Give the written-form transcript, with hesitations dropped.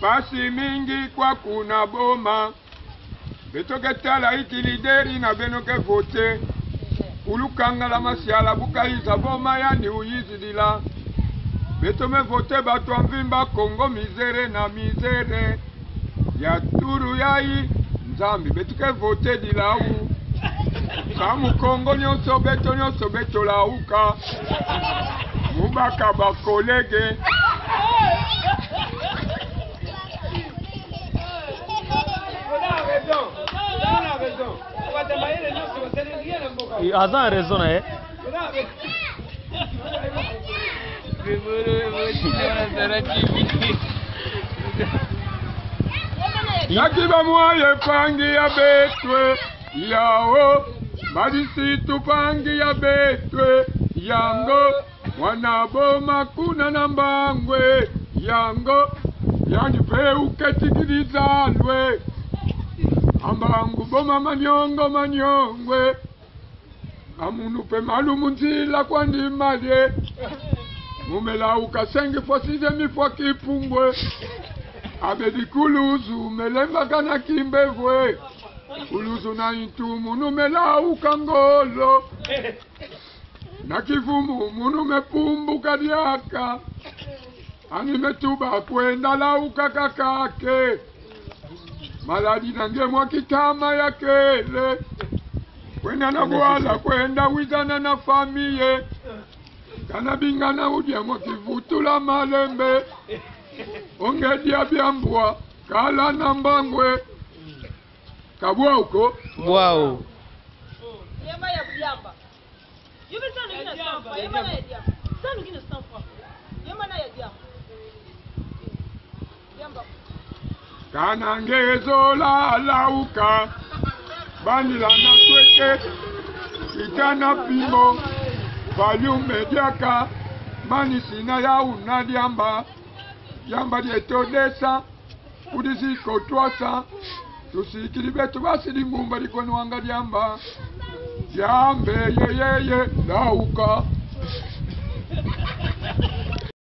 Basi mingi kwa kuna boma. Betoke tala iti lideri na benoke vote. Ulukanga la masiala bukaiza boma yani uyizi dila. Betome vote batu amvimba Kongo mizere na mizere. Ya turu yai nzambi betuke vote dila u. Kamu Kongo nyonso beto la uka. Mubaka bakolege. Azan raison hein. Yakiba mwaye pangi ya betwe yao madisi tupangi ya betwe yango wanaboma kuna nambangwe yango yani pe uketikilizalwe ambangu boma manyongwe amunu pe malumu nzila kwa ndimadye mumela ukasengi fosize mifwa kipungwe abedi kuluzu melemba kana kimbevwe kuluzu na intumu numela ukangolo na kivumu munu mepumbuka diaka animetuba kwenda la ukakakake maladi nange mwa kitama ya kele kwenda na bwala kwenda wizana na famiye kana bingana udya mwa kivutula malembe ongedia byambwa kala nambangwe kabwa uko Wow. Yema ya byamba. Yubi sana ngine stampa. Yema na ya byamba. Sana ngine stampa. Yema na ya byamba. Byamba. kana ngezo la lauka banila na tweke kitana pimo valume diaka manisina ya unadiamba yamba dietodesa kudisi kotwasa tusikili betu basi di ngumba di kwenu wanga diamba jambe yeyeye lauka